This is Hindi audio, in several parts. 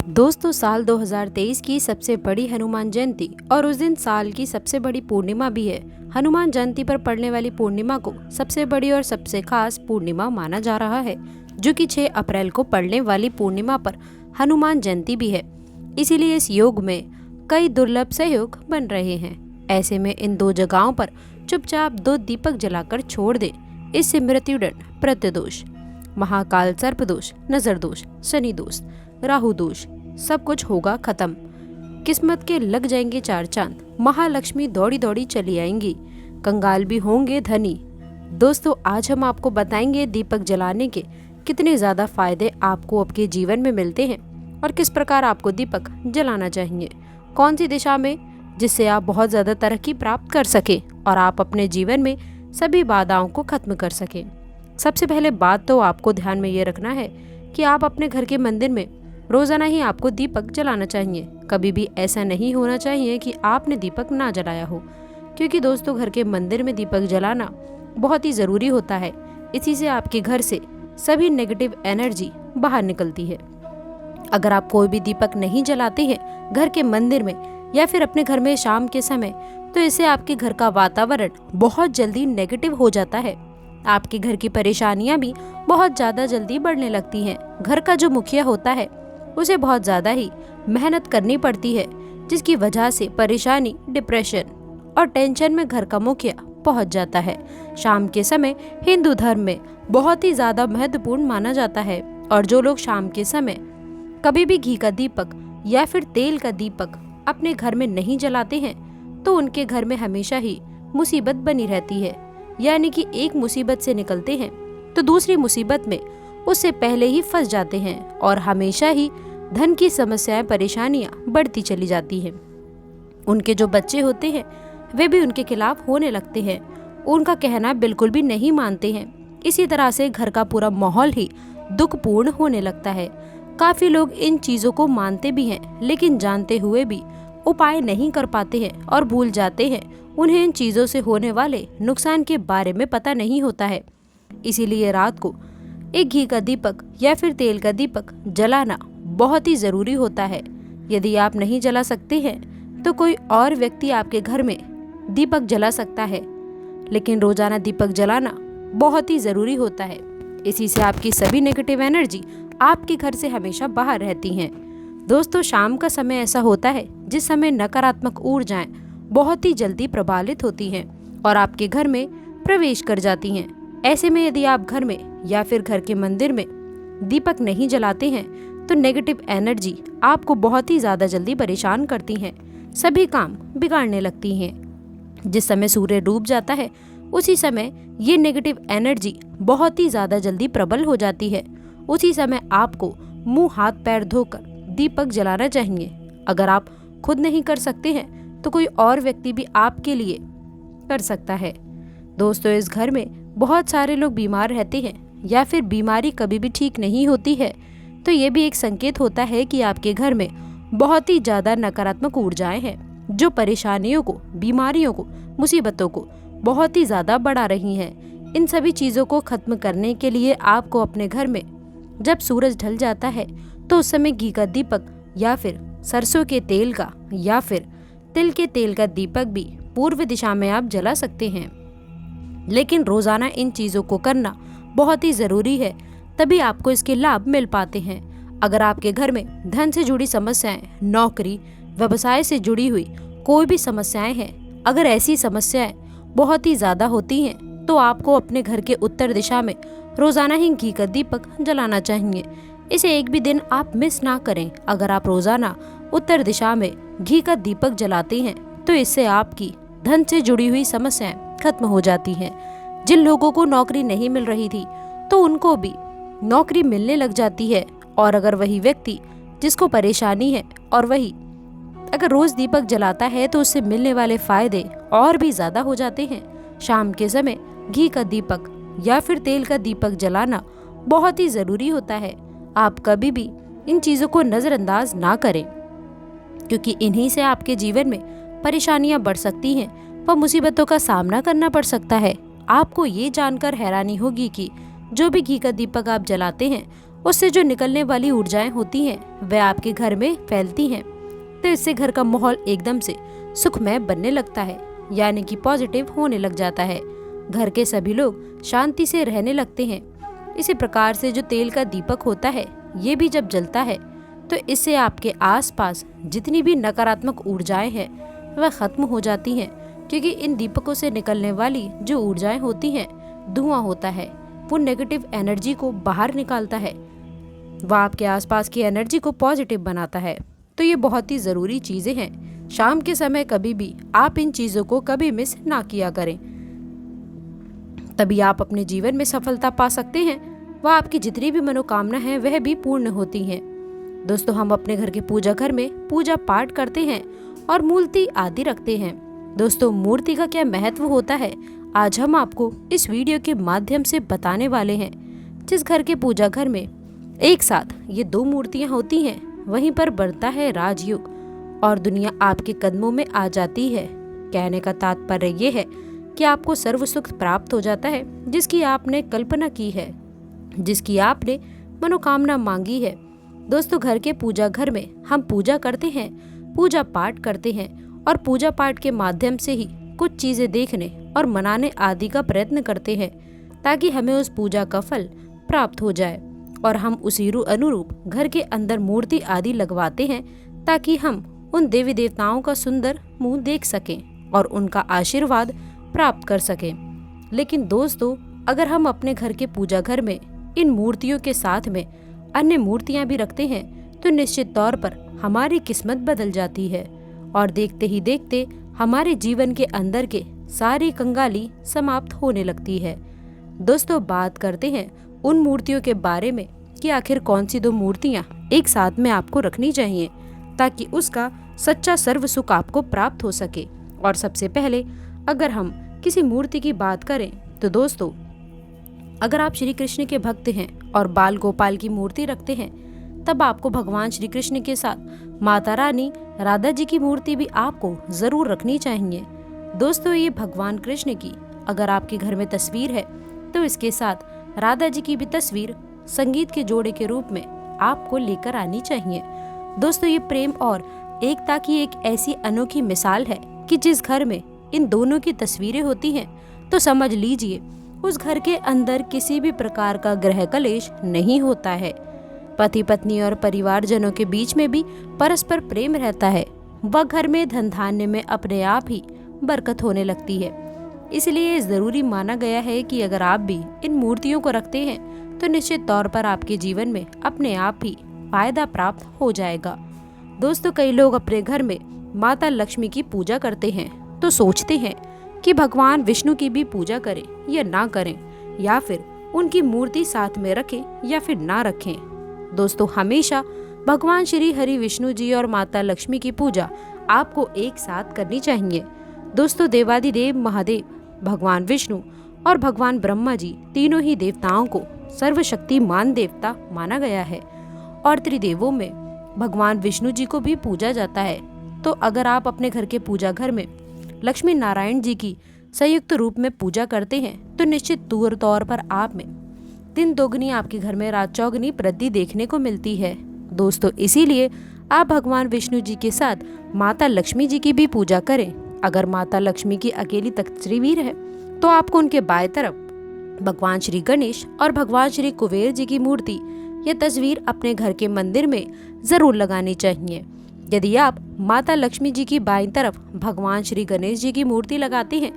दोस्तों, साल 2023 की सबसे बड़ी हनुमान जयंती और उस दिन साल की सबसे बड़ी पूर्णिमा भी है। हनुमान जयंती पर पड़ने वाली पूर्णिमा को सबसे बड़ी और सबसे खास पूर्णिमा माना जा रहा है, जो कि 6 अप्रैल को पड़ने वाली पूर्णिमा पर हनुमान जयंती भी है। इसीलिए इस योग में कई दुर्लभ सहयोग बन रहे हैं। ऐसे में इन 2 जगहों पर चुपचाप 2 दीपक जलाकर छोड़ दे। इससे मृत्युदंड, प्रत्यदोष, महाकाल सर्पदोष, नजर दोष, शनि दोष, राहु दोष सब कुछ होगा खत्म। किस्मत के लग जाएंगे 4 चांद, महालक्ष्मी दौड़ी दौड़ी चली आएंगी, कंगाल भी होंगे धनी। दोस्तों, आज हम आपको बताएंगे दीपक जलाने के कितने ज्यादा फायदे आपको आपके जीवन में मिलते हैं और किस प्रकार आपको दीपक जलाना चाहिए, कौन सी दिशा में, जिससे आप बहुत ज्यादा तरक्की प्राप्त कर सके और आप अपने जीवन में सभी बाधाओं को खत्म कर सके। सबसे पहले बात तो आपको ध्यान में ये रखना है कि आप अपने घर के मंदिर में रोजाना ही आपको दीपक जलाना चाहिए। कभी भी ऐसा नहीं होना चाहिए कि आपने दीपक ना जलाया हो, क्योंकि दोस्तों घर के मंदिर में दीपक जलाना बहुत ही ज़रूरी होता है। इसी से आपके घर से सभी नेगेटिव एनर्जी बाहर निकलती है। अगर आप कोई भी दीपक नहीं जलाते हैं घर के मंदिर में या फिर अपने घर में शाम के समय, तो इससे आपके घर का वातावरण बहुत जल्दी नेगेटिव हो जाता है। आपके घर की परेशानियां भी बहुत ज़्यादा जल्दी बढ़ने लगती हैं। घर का जो मुखिया होता है उसे बहुत ज़्यादा ही मेहनत करनी पड़ती है, जिसकी वजह से परेशानी, डिप्रेशन और टेंशन में घर का मुखिया पहुंच जाता है। शाम के समय हिंदू धर्म में बहुत ही ज़्यादा महत्वपूर्ण माना जाता है और जो लोग शाम के समय कभी भी घी का दीपक या फिर तेल का दीपक अपने घर में नहीं जलाते हैं, तो उनके घर में हमेशा ही मुसीबत बनी रहती है। यानी कि एक मुसीबत से निकलते हैं तो दूसरी मुसीबत में उससे पहले ही फंस जाते हैं और हमेशा ही धन की समस्याएं, परेशानियां बढ़ती चली जाती हैं। उनके जो बच्चे होते हैं वे भी उनके खिलाफ होने लगते हैं, उनका कहना बिल्कुल भी नहीं मानते हैं। इसी तरह से घर का पूरा माहौल ही दुखपूर्ण होने लगता है। काफी लोग इन चीजों को मानते भी हैं, लेकिन जानते हुए भी उपाय नहीं कर पाते हैं और भूल जाते हैं। उन्हें इन चीजों से होने वाले नुकसान के बारे में पता नहीं होता है। इसीलिए रात को एक घी का दीपक या फिर तेल का दीपक जलाना बहुत ही ज़रूरी होता है। यदि आप नहीं जला सकते हैं तो कोई और व्यक्ति आपके घर में दीपक जला सकता है, लेकिन रोजाना दीपक जलाना बहुत ही ज़रूरी होता है। इसी से आपकी सभी नेगेटिव एनर्जी आपके घर से हमेशा बाहर रहती हैं। दोस्तों, शाम का समय ऐसा होता है जिस समय नकारात्मक ऊर्जाएं बहुत ही जल्दी प्रबलित होती हैं और आपके घर में प्रवेश कर जाती हैं। ऐसे में यदि आप घर में या फिर घर के मंदिर में दीपक नहीं जलाते हैं तो नेगेटिव एनर्जी आपको बहुत ही ज़्यादा जल्दी परेशान करती हैं, सभी काम बिगाड़ने लगती हैं। जिस समय सूर्य डूब जाता है उसी समय ये नेगेटिव एनर्जी बहुत ही ज़्यादा जल्दी प्रबल हो जाती है। उसी समय आपको मुंह हाथ पैर धोकर दीपक जलाना चाहिए। अगर आप खुद नहीं कर सकते हैं तो कोई और व्यक्ति भी आपके लिए कर सकता है। दोस्तों, इस घर में बहुत सारे लोग बीमार रहते हैं या फिर बीमारी कभी भी ठीक नहीं होती है, तो ये भी एक संकेत होता है कि आपके घर में बहुत ही ज़्यादा नकारात्मक ऊर्जाएं हैं, जो परेशानियों को, बीमारियों को, मुसीबतों को बहुत ही ज़्यादा बढ़ा रही हैं। इन सभी चीज़ों को खत्म करने के लिए आपको अपने घर में जब सूरज ढल जाता है तो उस समय घी का दीपक या फिर सरसों के तेल का या फिर तिल के तेल का दीपक भी पूर्व दिशा में आप जला सकते हैं। लेकिन रोजाना इन चीज़ों को करना बहुत ही ज़रूरी है, तभी आपको इसके लाभ मिल पाते हैं। अगर आपके घर में धन से जुड़ी समस्याएं, नौकरी, व्यवसाय से जुड़ी हुई कोई भी समस्याएं हैं, अगर ऐसी समस्याएं बहुत ही ज़्यादा होती हैं तो आपको अपने घर के उत्तर दिशा में रोज़ाना ही घी का दीपक जलाना चाहिए। इसे एक भी दिन आप मिस ना करें। अगर आप रोज़ाना उत्तर दिशा में घी का दीपक जलाते हैं तो इससे आपकी धन से जुड़ी हुई समस्याएं खत्म हो जाती हैं। जिन लोगों को नौकरी नहीं मिल रही थी तो उनको भी नौकरी मिलने लग जाती है, और अगर वही व्यक्ति जिसको परेशानी है और वही अगर रोज दीपक जलाता है तो उससे मिलने वाले फायदे और भी ज्यादा हो जाते हैं। शाम के समय घी का दीपक या फिर तेल का दीपक जलाना बहुत ही जरूरी होता है। आप कभी भी इन चीजों को नजरअंदाज ना करें, क्योंकि इन्हीं से आपके जीवन में परेशानियां बढ़ सकती हैं व मुसीबतों का सामना करना पड़ सकता है। आपको ये जानकर हैरानी होगी कि जो भी घी का दीपक आप जलाते हैं उससे जो निकलने वाली ऊर्जाएं होती हैं वह आपके घर में फैलती हैं। तो इससे घर का माहौल एकदम से सुखमय बनने लगता है, यानी कि पॉजिटिव होने लग जाता है। घर के सभी लोग शांति से रहने लगते हैं। इसी प्रकार से जो तेल का दीपक होता है ये भी जब जलता है तो इससे आपके आसपास जितनी भी नकारात्मक ऊर्जाएं हैं वह खत्म हो जाती हैं, क्योंकि इन दीपकों से निकलने वाली जो ऊर्जाएं होती हैं, धुआं होता है, वो नेगेटिव एनर्जी को बाहर निकालता है, वह आपके आसपास की एनर्जी को पॉजिटिव बनाता है। तो ये बहुत ही ज़रूरी चीज़ें हैं। शाम के समय कभी भी आप इन चीज़ों को कभी मिस ना किया करें, तभी आप अपने जीवन में सफलता पा सकते हैं। वह आपकी जितनी भी मनोकामना है वह भी पूर्ण होती हैं। दोस्तों, हम अपने घर के पूजा घर में पूजा पाठ करते हैं और मूर्ति आदि रखते हैं। दोस्तों, मूर्ति का क्या महत्व होता है आज हम आपको इस वीडियो के माध्यम से बताने वाले हैं। जिस घर के पूजा घर में एक साथ ये 2 मूर्तियां होती हैं वहीं पर बढ़ता है राजयोग और दुनिया आपके कदमों में आ जाती है। कहने का तात्पर्य ये है कि आपको सर्व सुख प्राप्त हो जाता है जिसकी आपने कल्पना की है, जिसकी आपने मनोकामना मांगी है। दोस्तों, घर के पूजा घर में हम पूजा करते हैं, पूजा पाठ करते हैं और पूजा पाठ के माध्यम से ही कुछ चीजें देखने और मनाने आदि का प्रयत्न करते हैं ताकि हमें उस पूजा का फल प्राप्त हो जाए, और हम उसी अनुरूप घर के अंदर मूर्ति आदि लगवाते हैं ताकि हम उन देवी देवताओं का सुंदर मुंह देख सकें और उनका आशीर्वाद प्राप्त कर सकें। लेकिन दोस्तों, अगर हम अपने घर के पूजा घर में इन मूर्तियों के साथ में अन्य मूर्तियां भी रखते हैं तो निश्चित तौर पर हमारी किस्मत बदल जाती है और देखते ही देखते हमारे जीवन के अंदर के सारी कंगाली समाप्त होने लगती है। दोस्तों, बात करते हैं उन मूर्तियों के बारे में कि आखिर कौन सी 2 मूर्तियां एक साथ में आपको रखनी चाहिए ताकि उसका सच्चा सर्व सुख आपको प्राप्त हो सके। और सबसे पहले अगर हम किसी मूर्ति की बात करें तो दोस्तों, अगर आप श्री कृष्ण के भक्त हैं और बाल गोपाल की मूर्ति रखते हैं तब आपको भगवान श्री कृष्ण के साथ माता रानी राधा जी की मूर्ति भी आपको जरूर रखनी चाहिए। दोस्तों, ये भगवान कृष्ण की अगर आपके घर में तस्वीर है तो इसके साथ राधा जी की भी तस्वीर संगीत के जोड़े के रूप में आपको लेकर आनी चाहिए। दोस्तों, ये प्रेम और एकता की एक ऐसी अनोखी मिसाल है कि जिस घर में इन दोनों की तस्वीरें होती हैं तो समझ लीजिए उस घर के अंदर किसी भी प्रकार का ग्रह कलेश नहीं होता है। पति पत्नी और परिवारजनों के बीच में भी परस्पर प्रेम रहता है। वह घर में धन धान्य में अपने आप ही बरकत होने लगती है। इसलिए जरूरी माना गया है कि अगर आप भी इन मूर्तियों को रखते हैं तो निश्चित तौर पर आपके जीवन में अपने आप ही फायदा प्राप्त हो जाएगा। दोस्तों, कई लोग अपने घर में माता लक्ष्मी की पूजा करते हैं तो सोचते हैं कि भगवान विष्णु की भी पूजा करें या ना करें, या फिर उनकी मूर्ति साथ में रखें या फिर ना रखें। दोस्तों, हमेशा भगवान श्री हरि विष्णु जी और माता लक्ष्मी की पूजा आपको एक साथ करनी चाहिए। दोस्तों, देवादिदेव महादेव भगवान विष्णु और भगवान ब्रह्मा जी तीनों ही देवताओं को सर्वशक्तिमान देवता माना गया है और त्रिदेवों में भगवान विष्णु जी को भी पूजा जाता है। तो अगर आप अपने घर के पूजा घर में लक्ष्मी नारायण जी की संयुक्त रूप में पूजा करते हैं तो निश्चित तौर पर आप में दिन दोगुनी, आपके घर में रात चौगुनी वृद्धि देखने को मिलती है। दोस्तों, इसीलिए आप भगवान विष्णु जी के साथ माता लक्ष्मी जी की भी पूजा करें। अगर माता लक्ष्मी की अकेली तस्वीर है तो आपको उनके बाएं तरफ भगवान श्री गणेश और भगवान श्री कुबेर जी की मूर्ति या तस्वीर अपने घर के मंदिर में जरूर लगानी चाहिए। यदि आप माता लक्ष्मी जी की बाईं तरफ भगवान श्री गणेश जी की मूर्ति लगाते हैं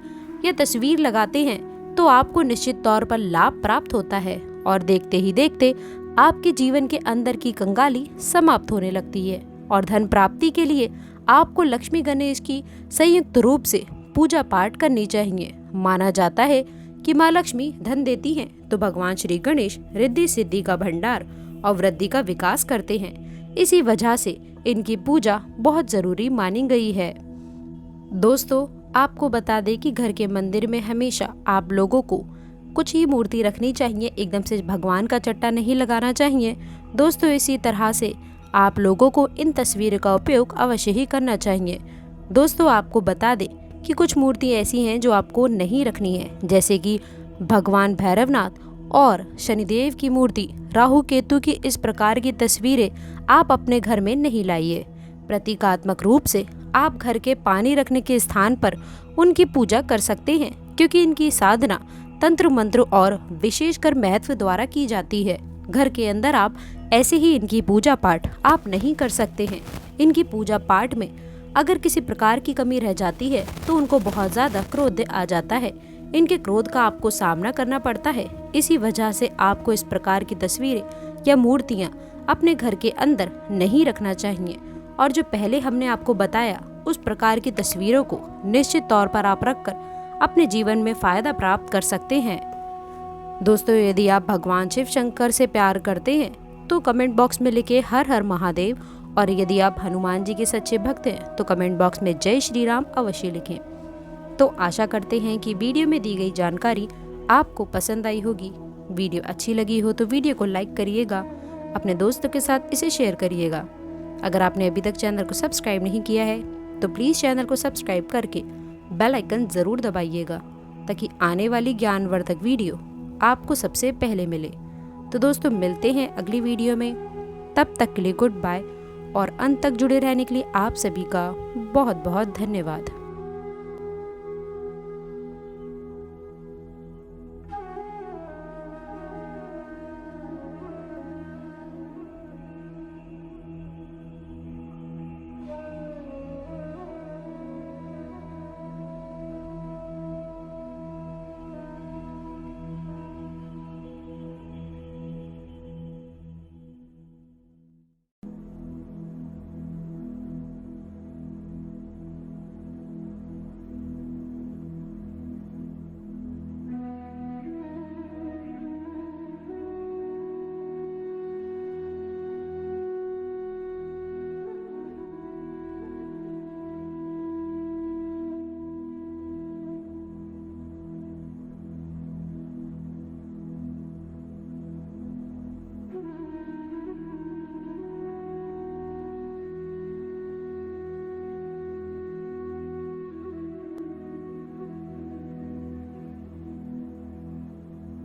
या तस्वीर लगाते हैं तो आपको निश्चित तौर पर लाभ प्राप्त होता है और देखते ही देखते आपके जीवन के अंदर की कंगाली समाप्त होने लगती है और धन प्राप्ति के लिए आपको लक्ष्मी गणेश की संयुक्त रूप से पूजा पाठ करनी चाहिए। माना जाता है कि माँ लक्ष्मी धन देती हैं तो भगवान श्री गणेश रिद्धि सिद्धि का भंडार और वृद्धि का विकास करते हैं। इसी वजह से इनकी पूजा बहुत जरूरी मानी गई है। दोस्तों, आपको बता दें कि घर के मंदिर में हमेशा आप लोगों को कुछ ही मूर्ति रखनी चाहिए, एकदम से भगवान का चट्टा नहीं लगाना चाहिए। दोस्तों, इसी तरह से आप लोगों को इन तस्वीरों का उपयोग अवश्य ही करना चाहिए। दोस्तों, आपको बता दें कि कुछ मूर्ति ऐसी हैं जो आपको नहीं रखनी है, जैसे कि भगवान भैरवनाथ और शनिदेव की मूर्ति, राहु केतु की इस प्रकार की तस्वीरें आप अपने घर में नहीं लाइए। प्रतीकात्मक रूप से आप घर के पानी रखने के स्थान पर उनकी पूजा कर सकते हैं, क्योंकि इनकी साधना तंत्र मंत्र और विशेषकर महत्व द्वारा की जाती है। घर के अंदर आप ऐसे ही इनकी पूजा पाठ आप नहीं कर सकते हैं। इनकी पूजा पाठ में अगर किसी प्रकार की कमी रह जाती है तो उनको बहुत ज्यादा क्रोध आ जाता है। इनके क्रोध का आपको सामना करना पड़ता है। इसी वजह से आपको इस प्रकार की तस्वीरें या मूर्तियां अपने घर के अंदर नहीं रखना चाहिए। और जो पहले हमने आपको बताया उस प्रकार की तस्वीरों को निश्चित तौर पर आप रखकर अपने जीवन में फायदा प्राप्त कर सकते हैं। दोस्तों, यदि आप भगवान शिव शंकर से प्यार करते हैं तो कमेंट बॉक्स में लिखे हर हर महादेव, और यदि आप हनुमान जी के सच्चे भक्त हैं तो कमेंट बॉक्स में जय श्री राम अवश्य लिखें। तो आशा करते हैं कि वीडियो में दी गई जानकारी आपको पसंद आई होगी। वीडियो अच्छी लगी हो तो वीडियो को लाइक करिएगा, अपने दोस्तों के साथ इसे शेयर करिएगा। अगर आपने अभी तक चैनल को सब्सक्राइब नहीं किया है तो प्लीज़ चैनल को सब्सक्राइब करके बेल आइकन ज़रूर दबाइएगा, ताकि आने वाली ज्ञानवर्धक वीडियो आपको सबसे पहले मिले। तो दोस्तों, मिलते हैं अगली वीडियो में। तब तक के लिए गुड बाय, और अंत तक जुड़े रहने के लिए आप सभी का बहुत बहुत धन्यवाद।